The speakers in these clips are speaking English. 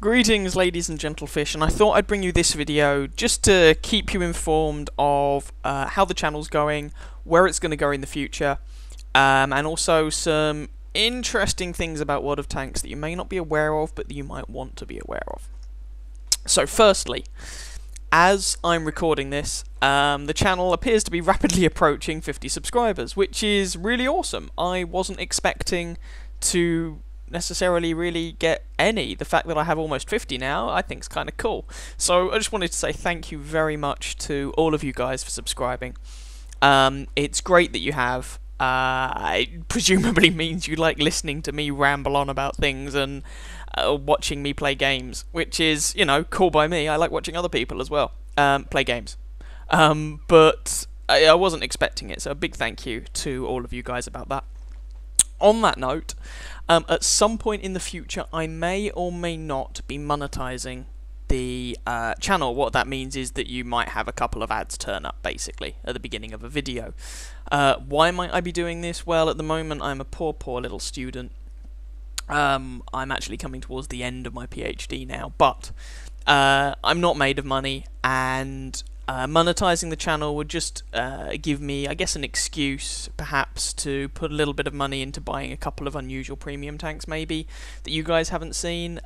Greetings, ladies and gentlefish, and I thought I'd bring you this video just to keep you informed of how the channel's going, where it's going to go in the future, and also some interesting things about World of Tanks that you may not be aware of, but that you might want to be aware of. So firstly, as I'm recording this, the channel appears to be rapidly approaching 50 subscribers, which is really awesome. I wasn't expecting to necessarily really get any. The fact that I have almost 50 now, I think is kind of cool. So I just wanted to say thank you very much to all of you guys for subscribing. It's great that you have. It presumably means you like listening to me ramble on about things and watching me play games, which is, you know, cool by me. I like watching other people as well play games. But I wasn't expecting it, so a big thank you to all of you guys about that. On that note, at some point in the future, I may or may not be monetizing the channel. What that means is that you might have a couple of ads turn up, basically, at the beginning of a video. Why might I be doing this? Well, at the moment, I'm a poor little student. I'm actually coming towards the end of my PhD now, but I'm not made of money, and monetizing the channel would just give me, I guess, an excuse, perhaps, to put a little bit of money into buying a couple of unusual premium tanks, maybe, that you guys haven't seen,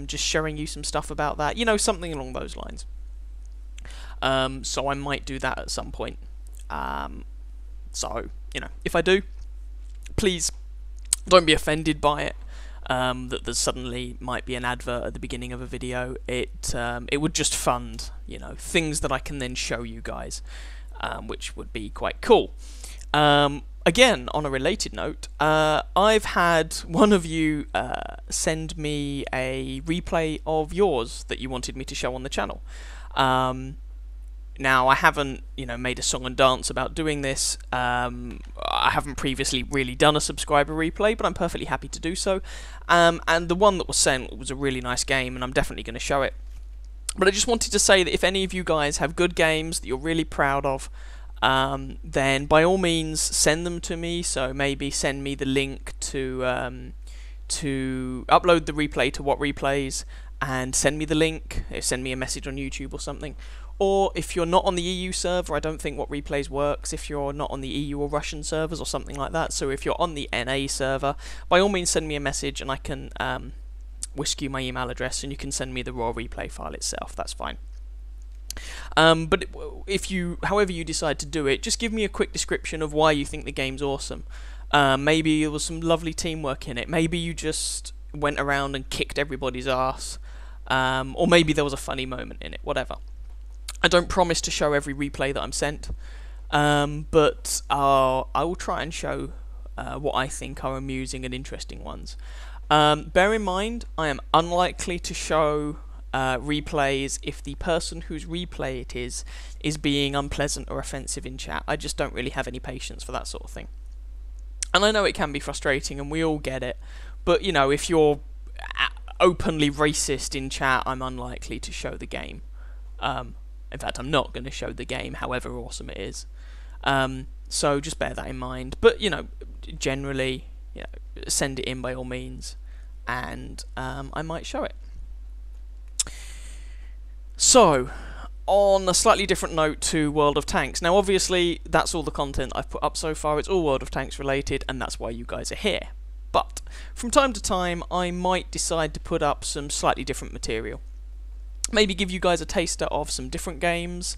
just showing you some stuff about that, you know, something along those lines. So I might do that at some point. So, you know, if I do, please don't be offended by it. That there suddenly might be an advert at the beginning of a video. It would just fund, you know, things that I can then show you guys, which would be quite cool. Again, on a related note, I've had one of you send me a replay of yours that you wanted me to show on the channel. Now, I haven't, you know, made a song and dance about doing this. I haven't previously really done a subscriber replay, but I'm perfectly happy to do so. And the one that was sent was a really nice game, and I'm definitely going to show it. But I just wanted to say that if any of you guys have good games that you're really proud of, then by all means send them to me. So maybe send me the link to upload the replay to WoT Replays, and send me the link. Send me a message on YouTube or something. Or if you're not on the EU server, I don't think WoT Replays works if you're not on the EU or Russian servers or something like that. So if you're on the NA server, by all means send me a message and I can whisk you my email address and you can send me the raw replay file itself. That's fine. But if you, however you decide to do it, just give me a quick description of why you think the game's awesome. Maybe there was some lovely teamwork in it. Maybe you just went around and kicked everybody's ass. Or maybe there was a funny moment in it. Whatever. I don't promise to show every replay that I'm sent, but I will try and show what I think are amusing and interesting ones. Bear in mind, I am unlikely to show replays if the person whose replay it is being unpleasant or offensive in chat. I just don't really have any patience for that sort of thing. And I know it can be frustrating, and we all get it, but, you know, if you're openly racist in chat, I'm unlikely to show the game. In fact, I'm not going to show the game, however awesome it is. So just bear that in mind. But, you know, generally, you know, send it in by all means, and I might show it. So, on a slightly different note to World of Tanks. Now, obviously, that's all the content I've put up so far. It's all World of Tanks related, and that's why you guys are here. But, from time to time, I might decide to put up some slightly different material. Maybe give you guys a taster of some different games,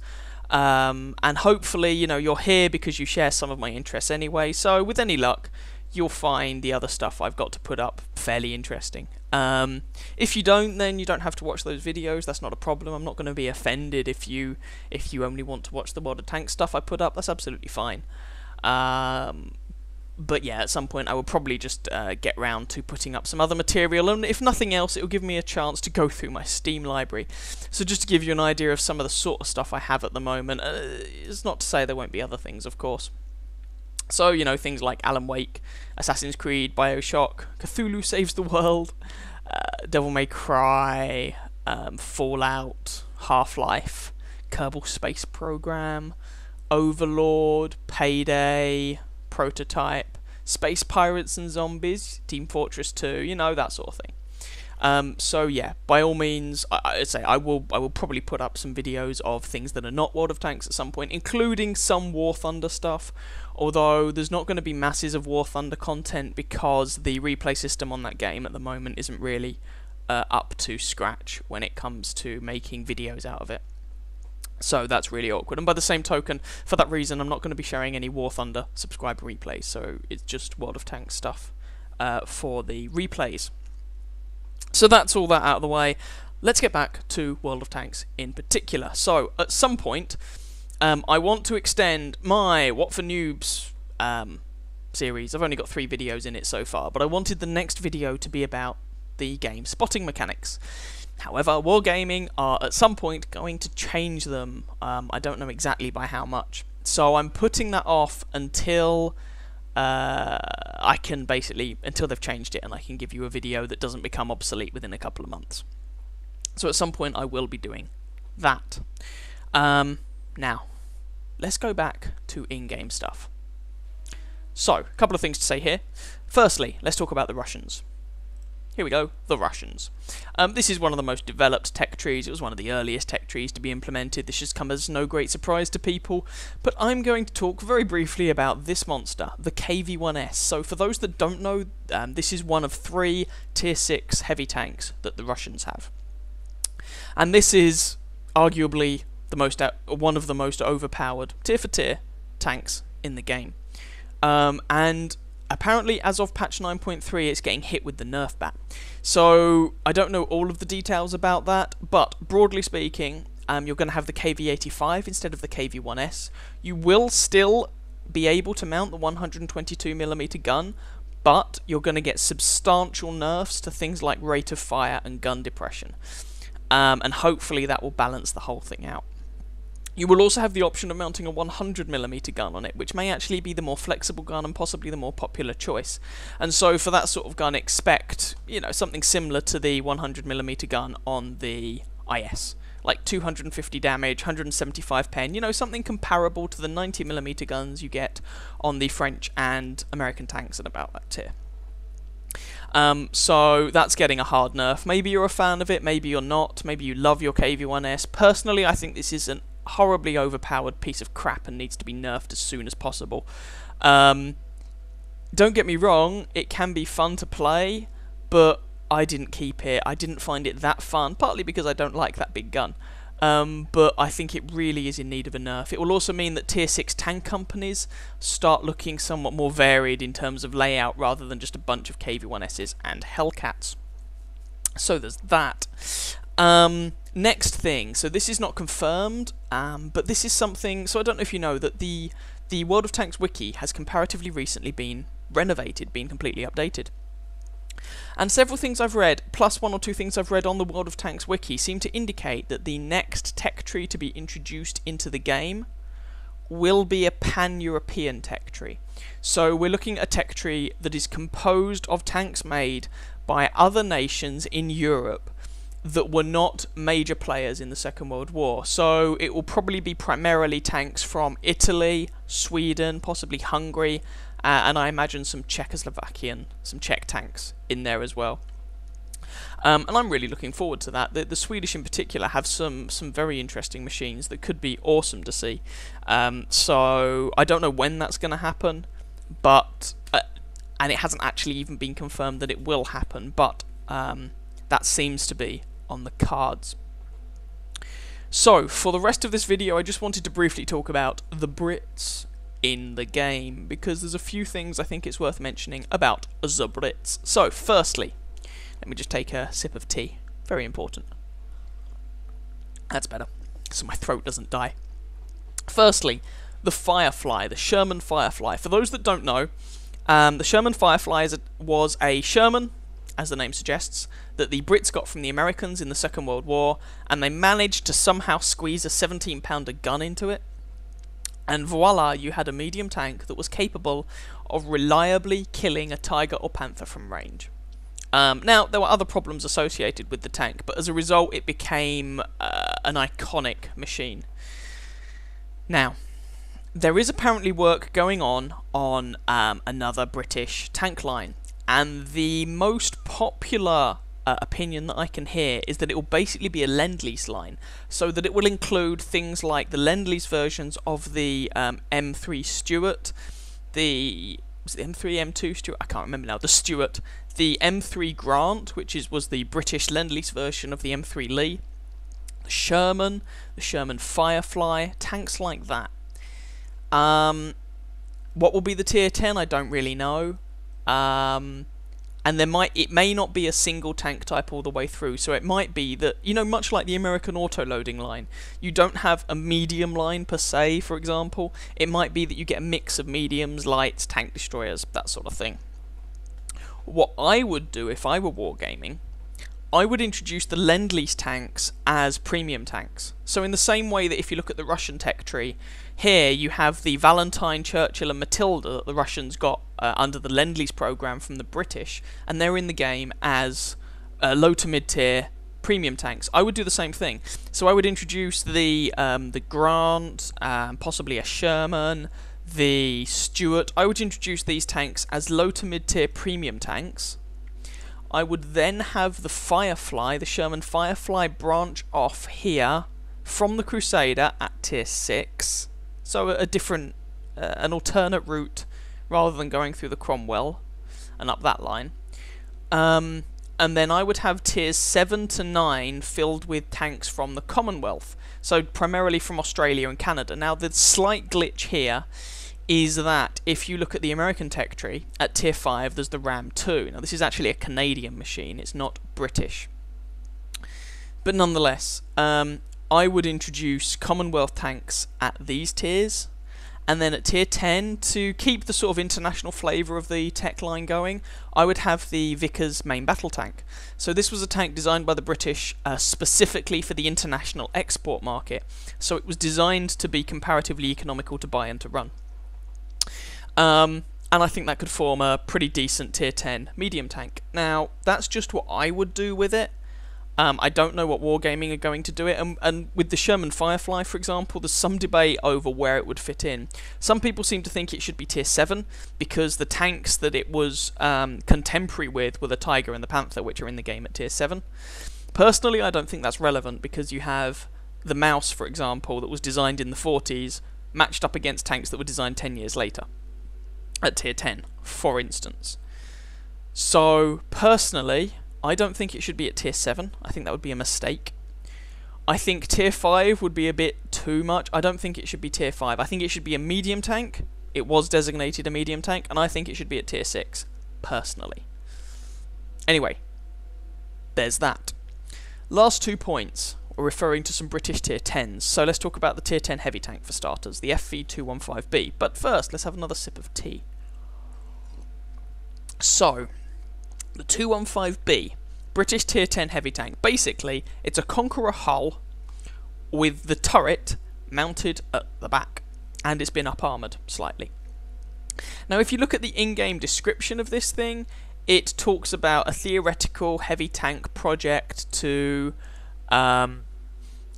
and hopefully, you know, you're here because you share some of my interests anyway, so with any luck, you'll find the other stuff I've got to put up fairly interesting. If you don't, then you don't have to watch those videos. That's not a problem. I'm not going to be offended if you only want to watch the World of Tanks stuff I put up. That's absolutely fine. But yeah, at some point I will probably just get round to putting up some other material, and if nothing else, it will give me a chance to go through my Steam library. So just to give you an idea of some of the sort of stuff I have at the moment, it's not to say there won't be other things, of course. So, you know, things like Alan Wake, Assassin's Creed, Bioshock, Cthulhu Saves the World, Devil May Cry, Fallout, Half-Life, Kerbal Space Program, Overlord, Payday, Prototype, Space Pirates and Zombies, Team Fortress 2, you know, that sort of thing. So yeah, by all means, I'd say I will probably put up some videos of things that are not World of Tanks at some point, including some War Thunder stuff. Although there's not going to be masses of War Thunder content because the replay system on that game at the moment isn't really up to scratch when it comes to making videos out of it. So that's really awkward. And by the same token, for that reason, I'm not going to be sharing any War Thunder subscriber replays. So it's just World of Tanks stuff for the replays. So that's all that out of the way. Let's get back to World of Tanks in particular. So at some point, I want to extend my What for Noobs series. I've only got 3 videos in it so far, but I wanted the next video to be about the game spotting mechanics. However, Wargaming are at some point going to change them. I don't know exactly by how much. So I'm putting that off until I can basically, until they've changed it and I can give you a video that doesn't become obsolete within a couple of months. So at some point I will be doing that. Now, let's go back to in-game stuff. So, a couple of things to say here. Firstly, let's talk about the Russians. Here we go, the Russians. This is one of the most developed tech trees. It was one of the earliest tech trees to be implemented. This should come as no great surprise to people. But I'm going to talk very briefly about this monster, the KV-1S. So for those that don't know, this is one of 3 Tier 6 heavy tanks that the Russians have. And this is arguably the most one of the most overpowered tier for tier tanks in the game. And apparently, as of patch 9.3, it's getting hit with the nerf bat. So, I don't know all of the details about that, but broadly speaking, you're going to have the KV-85 instead of the KV-1S. You will still be able to mount the 122mm gun, but you're going to get substantial nerfs to things like rate of fire and gun depression. And hopefully that will balance the whole thing out. You will also have the option of mounting a 100mm gun on it, which may actually be the more flexible gun and possibly the more popular choice. And so for that sort of gun, expect, you know, something similar to the 100mm gun on the IS. Like 250 damage, 175 pen, you know, something comparable to the 90mm guns you get on the French and American tanks at about that tier. So that's getting a hard nerf. Maybe you're a fan of it, maybe you're not, maybe you love your KV-1S. Personally, I think this is an horribly overpowered piece of crap and needs to be nerfed as soon as possible. Don't get me wrong, it can be fun to play, but I didn't keep it. I didn't find it that fun, partly because I don't like that big gun. But I think it really is in need of a nerf. It will also mean that Tier 6 tank companies start looking somewhat more varied in terms of layout rather than just a bunch of KV-1Ss and Hellcats. So there's that. Next thing, so this is not confirmed, but this is something, so I don't know if you know that the World of Tanks wiki has comparatively recently been renovated, been completely updated. And several things I've read, plus 1 or 2 things I've read on the World of Tanks wiki, seem to indicate that the next tech tree to be introduced into the game will be a pan-European tech tree. So we're looking at a tech tree that is composed of tanks made by other nations in Europe that were not major players in the Second World War. So it will probably be primarily tanks from Italy, Sweden, possibly Hungary, and I imagine some Czechoslovakian, some Czech tanks in there as well. And I'm really looking forward to that. The Swedish in particular have some very interesting machines that could be awesome to see. So I don't know when that's going to happen, but and it hasn't actually even been confirmed that it will happen, but that seems to be on the cards. So, for the rest of this video, I just wanted to briefly talk about the Brits in the game, because there's a few things I think it's worth mentioning about the Brits. So, firstly, let me just take a sip of tea. Very important. That's better, so my throat doesn't die. Firstly, the Firefly, the Sherman Firefly. For those that don't know, the Sherman Firefly was a Sherman, as the name suggests, that the Brits got from the Americans in the Second World War, and they managed to somehow squeeze a 17-pounder gun into it, and voila, you had a medium tank that was capable of reliably killing a tiger or panther from range. Now, there were other problems associated with the tank, but as a result it became an iconic machine. Now, there is apparently work going on another British tank line, and the most popular opinion that I can hear is that it will basically be a Lend-Lease line, so that it will include things like the Lend-Lease versions of the M3 Stuart, was it the M3, M2 Stuart? I can't remember now. The Stuart, the M3 Grant, which was the British Lend-Lease version of the M3 Lee, the Sherman Firefly, tanks like that. What will be the tier 10? I don't really know. And it may not be a single tank type all the way through, so it might be that, much like the American autoloading line, you don't have a medium line per se, for example. It might be that you get a mix of mediums, lights, tank destroyers, that sort of thing. What I would do if I were wargaming, I would introduce the Lend-Lease tanks as premium tanks. So in the same way that if you look at the Russian tech tree, here you have the Valentine, Churchill and Matilda that the Russians got under the Lend-Lease program from the British, and they're in the game as low to mid-tier premium tanks. I would do the same thing. So I would introduce the Grant, possibly a Sherman, the Stuart. I would introduce these tanks as low to mid-tier premium tanks. I would then have the Firefly, the Sherman Firefly, branch off here from the Crusader at tier 6. So a different, an alternate route rather than going through the Cromwell and up that line. And then I would have tiers 7 to 9 filled with tanks from the Commonwealth. So primarily from Australia and Canada. Now the slight glitch here is that if you look at the American tech tree, at tier 5 there's the Ram 2. Now this is actually a Canadian machine, it's not British. But nonetheless, I would introduce Commonwealth tanks at these tiers, and then at tier 10, to keep the sort of international flavour of the tech line going, I would have the Vickers main battle tank. So this was a tank designed by the British specifically for the international export market, so it was designed to be comparatively economical to buy and to run. And I think that could form a pretty decent tier 10 medium tank. Now, that's just what I would do with it. I don't know what Wargaming are going to do it, and with the Sherman Firefly, for example, there's some debate over where it would fit in. Some people seem to think it should be tier 7, because the tanks that it was contemporary with were the Tiger and the Panther, which are in the game at tier 7. Personally, I don't think that's relevant, because you have the Mouse, for example, that was designed in the 40s, matched up against tanks that were designed 10 years later, at tier 10, for instance. So, personally, I don't think it should be at tier 7. I think that would be a mistake. I think tier 5 would be a bit too much. I don't think it should be tier 5. I think it should be a medium tank. It was designated a medium tank, and I think it should be at tier 6, personally. Anyway, there's that. Last 2 points are referring to some British tier 10s, so let's talk about the tier 10 heavy tank for starters, the FV215B. But first, let's have another sip of tea. So, the 215B, British tier 10 heavy tank. Basically, it's a Conqueror hull with the turret mounted at the back, and it's been up-armoured slightly. Now, if you look at the in-game description of this thing, it talks about a theoretical heavy tank project to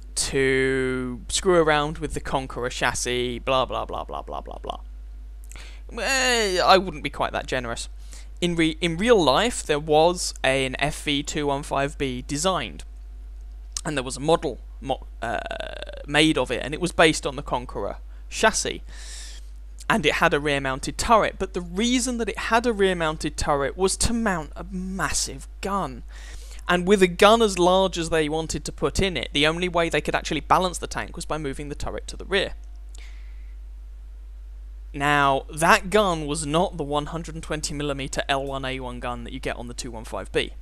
screw around with the Conqueror chassis, blah blah blah blah blah blah blah. I wouldn't be quite that generous. In real life, there was an FV215B designed, and there was a model made of it, and it was based on the Conqueror chassis, and it had a rear-mounted turret. But the reason that it had a rear-mounted turret was to mount a massive gun. And with a gun as large as they wanted to put in it, the only way they could actually balance the tank was by moving the turret to the rear. Now, that gun was not the 120mm L1A1 gun that you get on the 215B.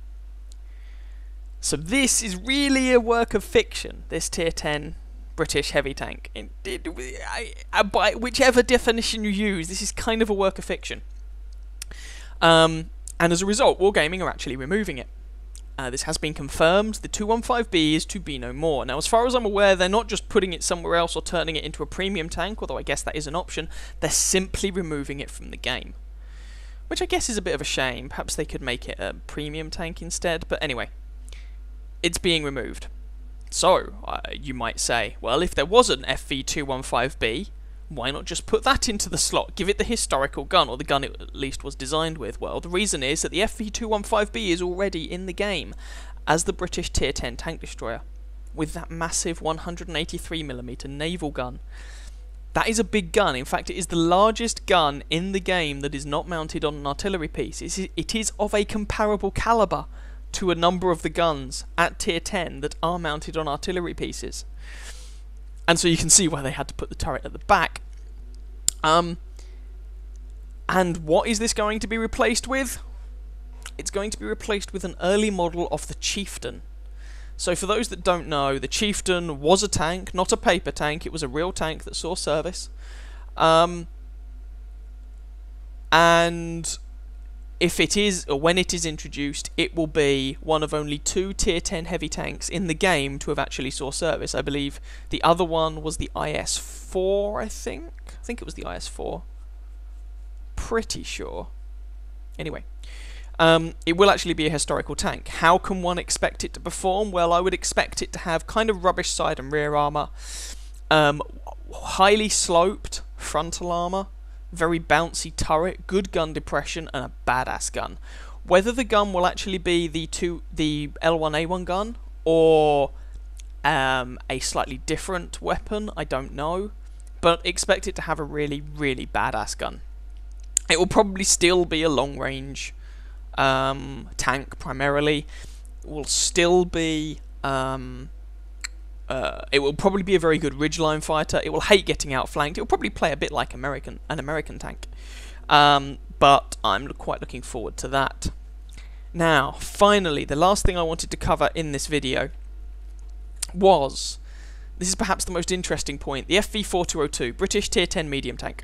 So this is really a work of fiction, this tier 10 British heavy tank. By whichever definition you use, this is kind of a work of fiction. And as a result, Wargaming are actually removing it. This has been confirmed. The 215B is to be no more. Now, as far as I'm aware, they're not just putting it somewhere else or turning it into a premium tank, although I guess that is an option. They're simply removing it from the game, which I guess is a bit of a shame. Perhaps they could make it a premium tank instead, but anyway, it's being removed. So, you might say, well, if there was an FV215B, Why not just put that into the slot? Give it the historical gun, or the gun it at least was designed with. Well, the reason is that the FV215B is already in the game as the British Tier 10 tank destroyer, with that massive 183mm naval gun. That is a big gun. In fact, it is the largest gun in the game that is not mounted on an artillery piece. It is of a comparable calibre to a number of the guns at Tier 10 that are mounted on artillery pieces. And so you can see why they had to put the turret at the back. And what is this going to be replaced with? It's going to be replaced with an early model of the Chieftain. So for those that don't know, the Chieftain was a tank, not a paper tank. It was a real tank that saw service. And if it is, or when it is introduced, it will be one of only 2 Tier 10 heavy tanks in the game to have actually saw service. I believe the other one was the IS-4, I think it was the IS-4. Pretty sure. Anyway, it will actually be a historical tank. How can one expect it to perform? Well, I would expect it to have kind of rubbish side and rear armour, highly sloped frontal armour, very bouncy turret, good gun depression, and a badass gun. Whether the gun will actually be the L1A1 gun or a slightly different weapon, I don't know, but expect it to have a really, really badass gun. It will probably still be a long-range tank primarily. It will still be it will probably be a very good ridgeline fighter. It will hate getting outflanked. It will probably play a bit like an American tank. But I'm quite looking forward to that. Now, finally, the last thing I wanted to cover in this video was, this is perhaps the most interesting point, the FV4202, British Tier 10 medium tank.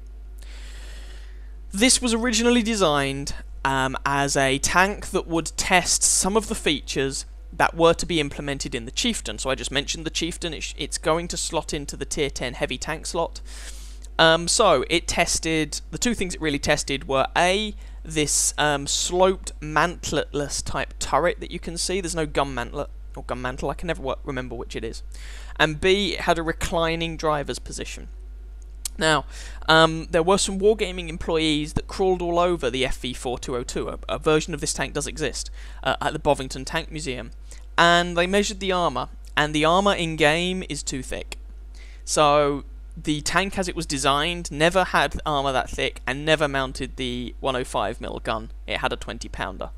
This was originally designed as a tank that would test some of the features that were to be implemented in the Chieftain. So I just mentioned the Chieftain. It's going to slot into the Tier 10 heavy tank slot. So it tested, the 2 things it really tested were A, this sloped mantletless type turret that you can see. There's no gun mantlet, or gun mantle, I can never remember which it is. And B, it had a reclining driver's position. Now, there were some wargaming employees that crawled all over the FV4202. A version of this tank does exist at the Bovington Tank Museum. And they measured the armour, and the armour in-game is too thick. So the tank as it was designed never had armour that thick and never mounted the 105mm gun. It had a 20-pounder.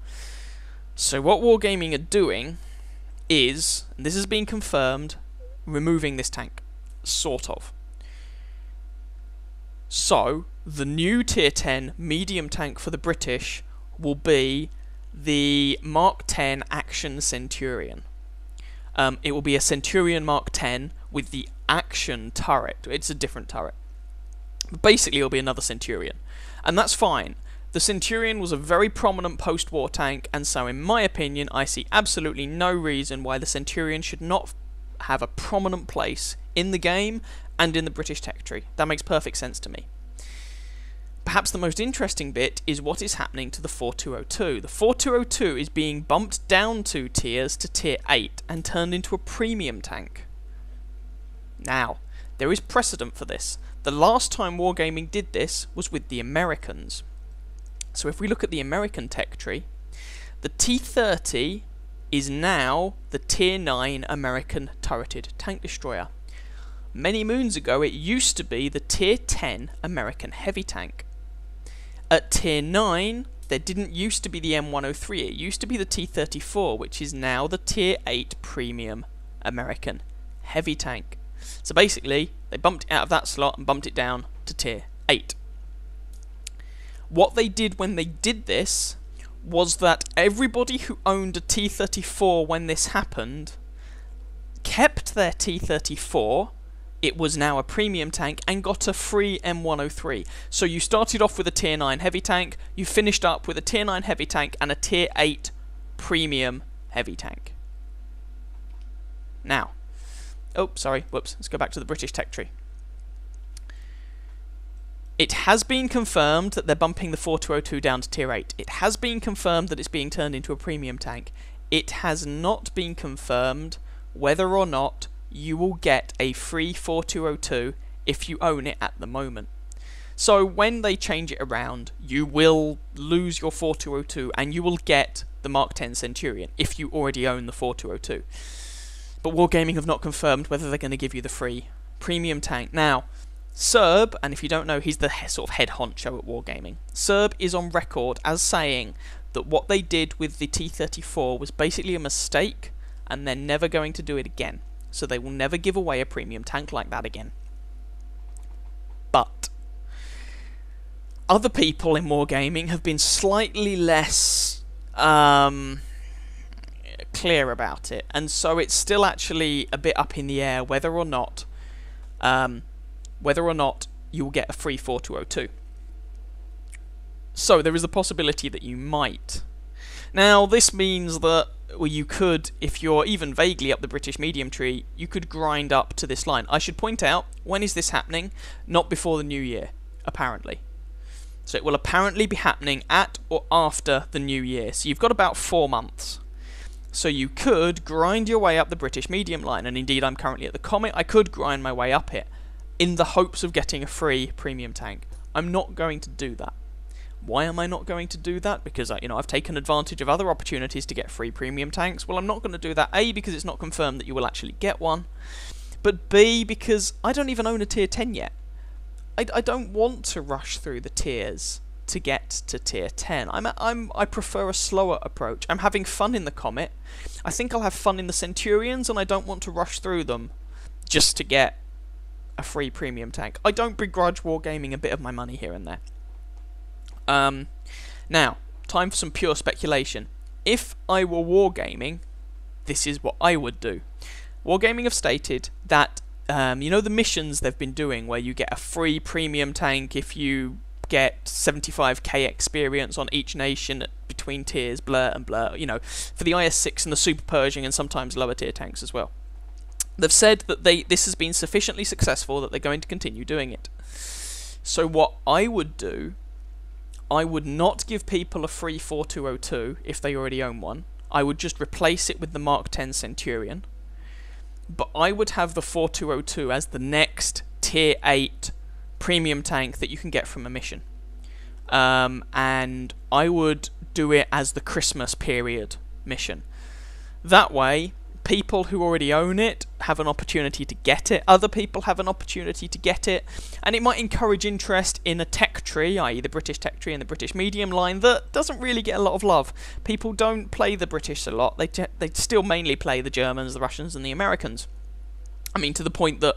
So what wargaming are doing is, and this has been confirmed, removing this tank. Sort of. So, the new Tier 10 medium tank for the British will be the Mark 10 Action Centurion. It will be a Centurion Mark 10 with the Action turret. It's a different turret. But basically, it'll be another Centurion. And that's fine. The Centurion was a very prominent post-war tank, and so in my opinion, I see absolutely no reason why the Centurion should not have a prominent place in the game and in the British tech tree. That makes perfect sense to me. Perhaps the most interesting bit is what is happening to the 4202. The 4202 is being bumped down 2 tiers to Tier 8 and turned into a premium tank. Now, there is precedent for this. The last time Wargaming did this was with the Americans. So if we look at the American tech tree, the T-30 is now the Tier 9 American turreted tank destroyer. Many moons ago, it used to be the Tier 10 American heavy tank. At Tier 9, there didn't used to be the M103, it used to be the T-34, which is now the Tier 8 Premium American heavy tank. So basically, they bumped it out of that slot and bumped it down to Tier 8. What they did when they did this was that everybody who owned a T-34 when this happened kept their T-34. It was now a premium tank and got a free M103. So you started off with a Tier 9 heavy tank, you finished up with a Tier 9 heavy tank and a Tier 8 premium heavy tank. Now, let's go back to the British tech tree. It has been confirmed that they're bumping the 4202 down to Tier 8. It has been confirmed that it's being turned into a premium tank. It has not been confirmed whether or not you will get a free 4202 if you own it at the moment. So when they change it around, you will lose your 4202 and you will get the Mark 10 Centurion if you already own the 4202. But Wargaming have not confirmed whether they're going to give you the free premium tank. Now, Serb, and if you don't know, he's the sort of head honcho at Wargaming. Serb is on record as saying that what they did with the T-34 was basically a mistake, and they're never going to do it again. So they will never give away a premium tank like that again. But other people in Wargaming have been slightly less clear about it, and so it's still actually a bit up in the air whether or not you will get a free 4202. So there is a possibility that you might. Now this means that, well, you could, if you're even vaguely up the British medium tree, you could grind up to this line. I should point out, when is this happening? Not before the new year, apparently. So it will apparently be happening at or after the new year. So you've got about 4 months. So you could grind your way up the British medium line, and indeed I'm currently at the Comet. I could grind my way up it in the hopes of getting a free premium tank. I'm not going to do that. Why am I not going to do that? Because I've taken advantage of other opportunities to get free premium tanks. Well, I'm not going to do that, A, because it's not confirmed that you will actually get one, but B, because I don't even own a tier 10 yet. I don't want to rush through the tiers to get to tier 10. I prefer a slower approach. I'm having fun in the Comet. I think I'll have fun in the Centurions, and I don't want to rush through them just to get a free premium tank. I don't begrudge Wargaming a bit of my money here and there. Now, time for some pure speculation. If I were Wargaming, this is what I would do. Wargaming have stated that, the missions they've been doing where you get a free premium tank if you get 75k experience on each nation between tiers, blur and blur, for the IS-6 and the Super Pershing and sometimes lower tier tanks as well. They've said that this has been sufficiently successful that they're going to continue doing it. So what I would do, I would not give people a free 4202 if they already own one. I would just replace it with the Mark 10 Centurion. But I would have the 4202 as the next tier 8 premium tank that you can get from a mission. And I would do it as the Christmas period mission. That way, people who already own it have an opportunity to get it, other people have an opportunity to get it, and it might encourage interest in a tech tree, i.e. the British tech tree and the British medium line, that doesn't really get a lot of love. People don't play the British a lot, they still mainly play the Germans, the Russians and the Americans. I mean, to the point that,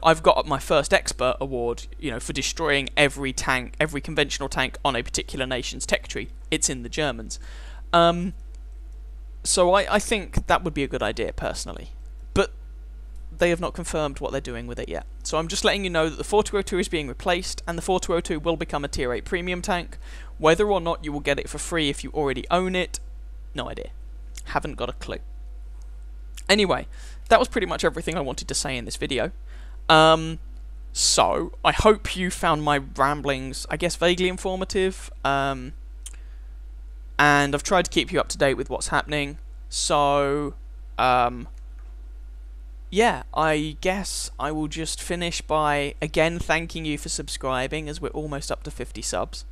I've got my first expert award, for destroying every tank, every conventional tank on a particular nation's tech tree. It's in the Germans. So I think that would be a good idea, personally. But they have not confirmed what they're doing with it yet. So I'm just letting you know that the 4202 is being replaced, and the 4202 will become a tier 8 premium tank. Whether or not you will get it for free if you already own it, no idea. Haven't got a clue. Anyway, that was pretty much everything I wanted to say in this video. So, I hope you found my ramblings, I guess, vaguely informative. And I've tried to keep you up to date with what's happening. So, yeah, I guess I will just finish by, again, thanking you for subscribing, as we're almost up to 50 subs,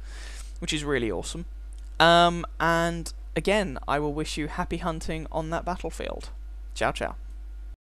which is really awesome. And, again, I will wish you happy hunting on that battlefield. Ciao, ciao.